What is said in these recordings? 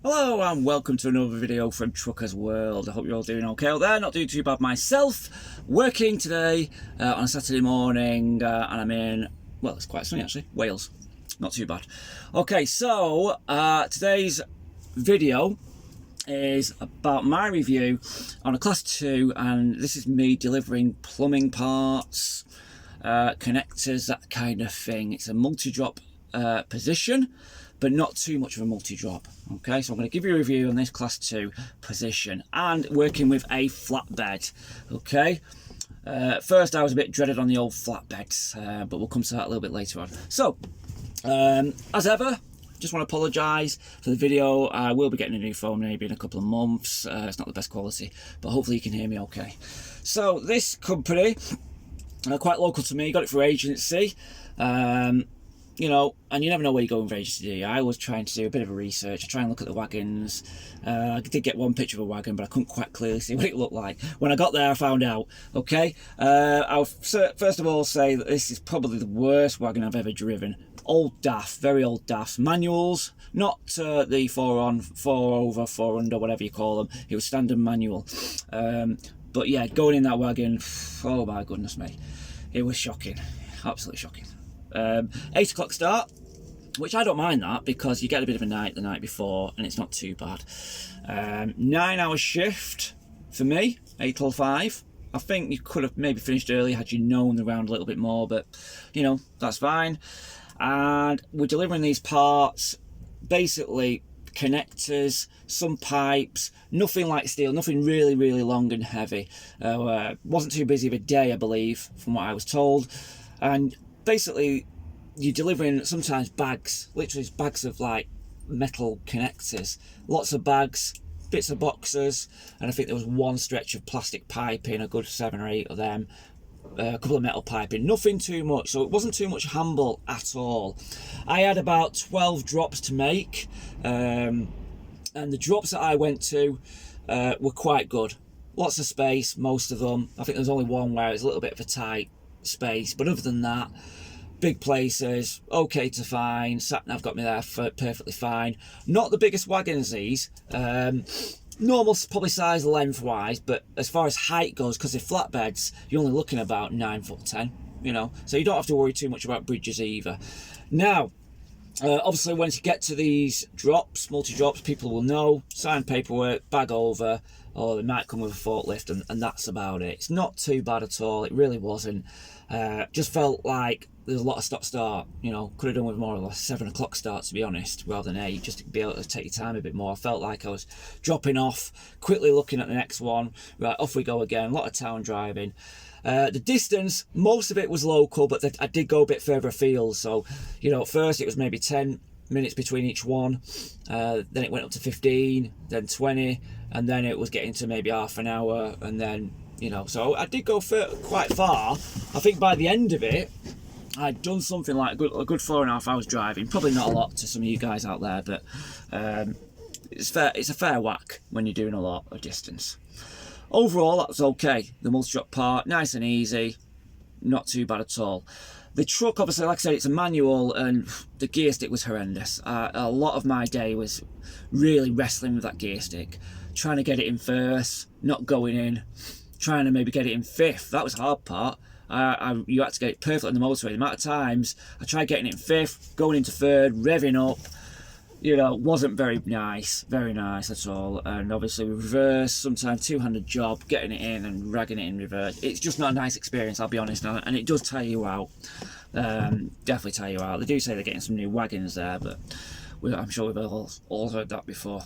Hello and welcome to another video from Truckers World. I hope you're all doing okay out there. Not doing too bad myself. Working today on a Saturday morning and I'm in, well, it's quite sunny actually, Wales. Not too bad. Okay, so today's video is about my review on a Class 2, and this is me delivering plumbing parts, connectors, that kind of thing. It's a multi-drop position, but not too much of a multi-drop. Okay, so I'm going to give you a review on this Class 2 position and working with a flatbed. Okay, first I was a bit dreaded on the old flatbeds, but we'll come to that a little bit later on. So, as ever, just want to apologise for the video. I will be getting a new phone maybe in a couple of months. It's not the best quality, but hopefully you can hear me okay. So this company, quite local to me, got it through agency. You know, and you never know where you're going with agency, do you? I was trying to do a bit of a research, try and look at the wagons. I did get one picture of a wagon, but I couldn't quite clearly see what it looked like. When I got there, I found out. Okay, I'll first of all say that this is probably the worst wagon I've ever driven. Old daft, very old daft. Manuals, not the 4 on, 4 over, 4 under, whatever you call them. It was standard manual. But yeah, going in that wagon, oh my goodness me, it was shocking, absolutely shocking. 8 o'clock start, which I don't mind that because you get a bit of a night the night before and it's not too bad. 9-hour shift for me, 8 till 5. I think you could have maybe finished early had you known the round a little bit more, but you know, that's fine. And we're delivering these parts, basically connectors, some pipes, nothing like steel, nothing really long and heavy. Wasn't too busy of a day, I believe, from what I was told. And basically you're delivering sometimes bags, literally bags of like metal connectors, lots of bags, bits of boxes, and I think there was one stretch of plastic piping, a good 7 or 8 of them, a couple of metal piping, nothing too much, so it wasn't too much handle at all. I had about 12 drops to make, and the drops that I went to were quite good. Lots of space, most of them. I think there was only one where it was a little bit of a tight space, but other than that, big places, okay to find. Sat-nav got me there for perfectly fine. Not the biggest wagons these, normal probably size lengthwise, but as far as height goes, because they're flatbeds, you're only looking about 9'10", you know, so you don't have to worry too much about bridges either. Now, obviously once you get to these drops, multi-drops, people will know, sign paperwork, bag over, or they might come with a forklift, and that's about it. It's not too bad at all, it really wasn't. Just felt like there's a lot of stop-start, you know, could have done with more or less 7 o'clock start, to be honest, rather than 8, just to be able to take your time a bit more. I felt like I was dropping off, quickly looking at the next one, right, off we go again, a lot of town driving. The distance, most of it was local, but I did go a bit further afield, so, you know, at first it was maybe 10 minutes between each one, then it went up to 15, then 20, and then it was getting to maybe half an hour, and then, you know, so I did go quite far. I think by the end of it, I'd done something like a good 4.5 hours driving. Probably not a lot to some of you guys out there, but it's a fair whack when you're doing a lot of distance. Overall, that was okay. The multi-drop part, nice and easy, not too bad at all. The truck, obviously, like I said, it's a manual, and the gear stick was horrendous. A lot of my day was really wrestling with that gear stick, trying to get it in first, not going in, trying to maybe get it in fifth. That was the hard part. You had to get it perfect on the motorway. The amount of times I tried getting it in fifth, going into third, revving up, you know, wasn't very nice at all. And obviously reverse, sometimes two-handed job, getting it in and ragging it in reverse. It's just not a nice experience, I'll be honest, and it does tire you out. Definitely tire you out. They do say they're getting some new wagons there, but I'm sure we've all heard that before.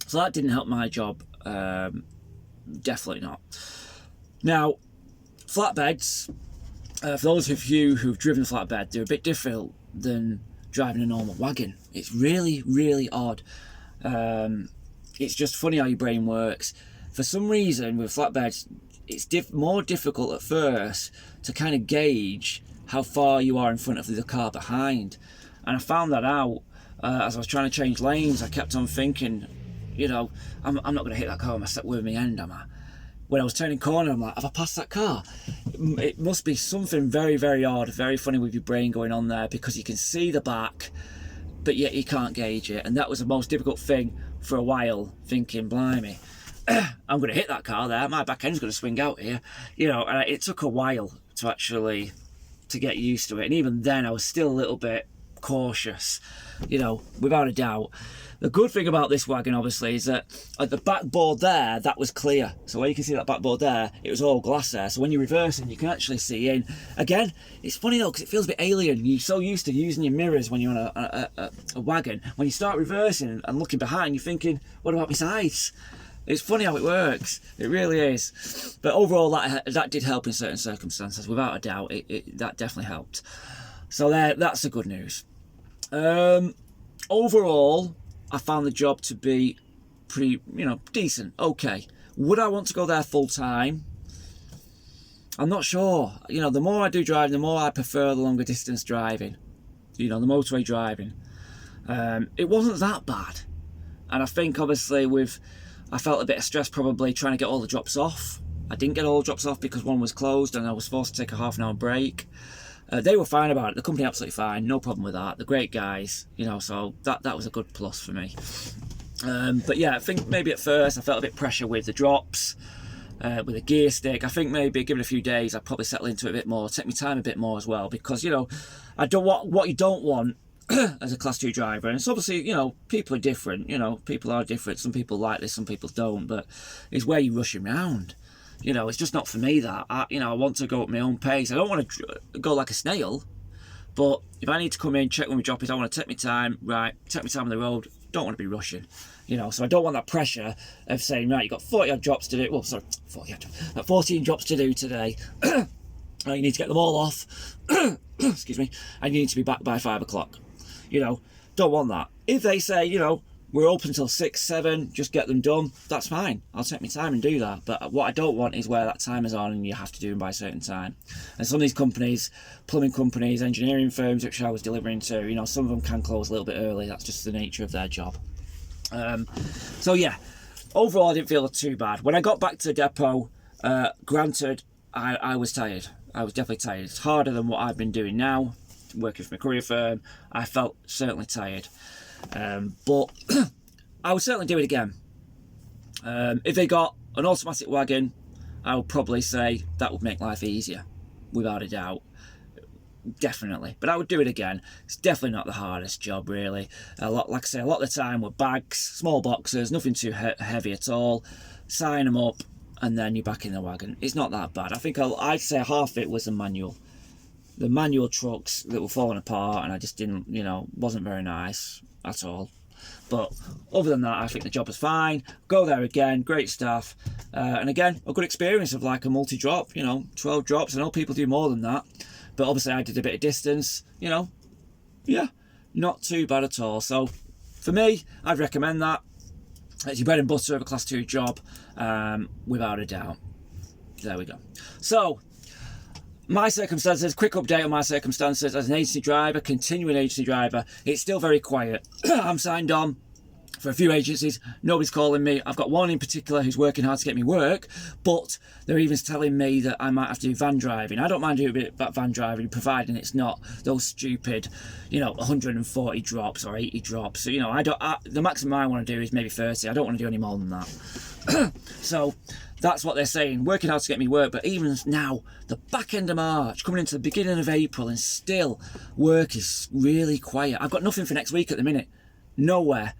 So that didn't help my job, definitely not. Now, flatbeds, for those of you who've driven a flatbed, they're a bit different than driving a normal wagon. It's really odd. It's just funny how your brain works. For some reason with flatbeds, it's more difficult at first to kind of gauge how far you are in front of the car behind. And I found that out as I was trying to change lanes. I kept on thinking, you know, I'm not going to hit that car with my end, am I? When I was turning corner, I'm like, have I passed that car? It must be something very odd, very funny with your brain going on there, because you can see the back, but yet you can't gauge it. And that was the most difficult thing for a while, thinking, blimey, I'm going to hit that car there, my back end's going to swing out here, you know. And it took a while to actually to get used to it, and even then I was still a little bit cautious, you know, without a doubt. The good thing about this wagon, obviously, is that at the backboard there, that was clear. So where you can see that backboard there, it was all glass there. So when you're reversing, you can actually see in. Again, it's funny though, because it feels a bit alien. You're so used to using your mirrors when you're on a wagon. When you start reversing and looking behind, you're thinking, what about my sides? It's funny how it works. It really is. But overall, that did help in certain circumstances, without a doubt. That definitely helped. So that's the good news. Overall, I found the job to be pretty, you know, decent. Okay. Would I want to go there full time? I'm not sure. You know, the more I do driving, the more I prefer the longer distance driving. You know, the motorway driving. It wasn't that bad. And I think, obviously, I felt a bit of stress probably trying to get all the drops off. I didn't get all the drops off because one was closed and I was forced to take a half-an-hour break. They were fine about it. The company absolutely fine. No problem with that. They're great guys, you know, so that was a good plus for me. But yeah, I think maybe at first I felt a bit pressure with the drops, with the gear stick. I think maybe given a few days, I'd probably settle into it a bit more, take my time a bit more as well, because, you know, I don't want what you don't want as a class 2 driver. And it's obviously, you know, people are different, you know, people are different. Some people like this, some people don't, but it's where you're rushing around. You know, it's just not for me that. I want to go at my own pace. I don't want to go like a snail, but if I need to come in, check when my drop is, I want to take my time, right, take my time on the road, don't want to be rushing, you know. So I don't want that pressure of saying, right, you've got 40 odd drops to do, well, sorry, 14 drops to do today, you need to get them all off, excuse me, and you need to be back by 5 o'clock, you know. Don't want that. If they say, you know, we're open until 6, 7, just get them done, that's fine. I'll take my time and do that. But what I don't want is where that time is on and you have to do them by a certain time. And some of these companies, plumbing companies, engineering firms, which I was delivering to, you know, some of them can close a little bit early. That's just the nature of their job. So yeah, overall I didn't feel too bad. When I got back to the depot, granted, I was tired. I was definitely tired. It's harder than what I've been doing now, working for my courier firm. I felt certainly tired. But I would certainly do it again. If they got an automatic wagon, I would probably say that would make life easier, without a doubt. Definitely. But I would do it again. It's definitely not the hardest job, really. Like I say, a lot of the time with bags, small boxes, nothing too heavy at all. Sign them up, and then you're back in the wagon. It's not that bad. I think I'd say half of it was the manual. The manual trucks that were falling apart, and I just didn't, you know, wasn't very nice at all. But other than that, I think the job was fine. Go there again, great staff, and again, a good experience of like a multi-drop, you know, 12 drops. I know people do more than that, but obviously I did a bit of distance, you know. Yeah, not too bad at all. So for me, I'd recommend that. It's your bread and butter of a class 2 job, without a doubt. There we go. So my circumstances, quick update on my circumstances as an agency driver, continuing agency driver. It's still very quiet. I'm signed on for a few agencies. Nobody's calling me. I've got one in particular who's working hard to get me work, but they're even telling me that I might have to do van driving. I don't mind doing a bit of van driving, providing it's not those stupid, you know, 140 drops or 80 drops. So, you know, the maximum I want to do is maybe 30. I don't want to do any more than that. So that's what they're saying, working hard to get me work. But even now, the back end of March, coming into the beginning of April, and still work is really quiet. I've got nothing for next week at the minute. Nowhere.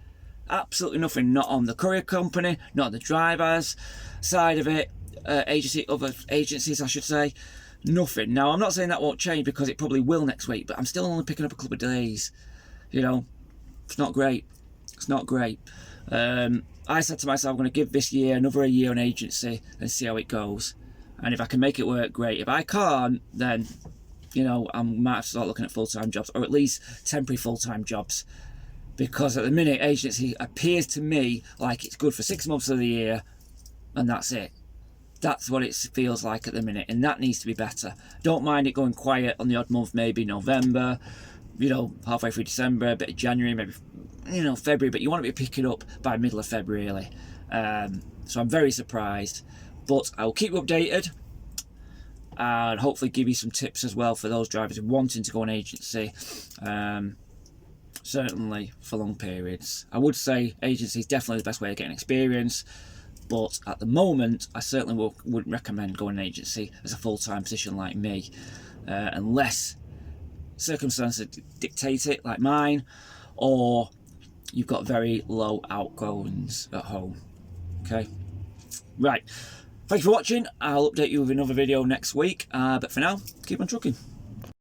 Absolutely nothing. Not on the courier company, not on the drivers side of it, other agencies I should say. Nothing. Now, I'm not saying that won't change, because it probably will next week, but I'm still only picking up a couple of days. You know, it's not great. It's not great. I said to myself, I'm going to give this year another year on agency and see how it goes. And if I can make it work, great. If I can't, then, you know, I might have to start looking at full-time jobs, or at least temporary full-time jobs. Because at the minute, agency appears to me like it's good for 6 months of the year, and that's it. That's what it feels like at the minute, and that needs to be better. Don't mind it going quiet on the odd month, maybe November, you know, halfway through December, a bit of January, maybe, you know, February, but you want to be picking up by middle of February, really. So I'm very surprised, but I will keep you updated and hopefully give you some tips as well for those drivers wanting to go on agency. certainly for long periods. I would say agency is definitely the best way of getting experience, but at the moment I certainly wouldn't recommend going an agency as a full-time position like me, unless circumstances dictate it, like mine, or you've got very low outgoings at home. Okay, right, thanks for watching. I'll update you with another video next week, but for now, keep on trucking.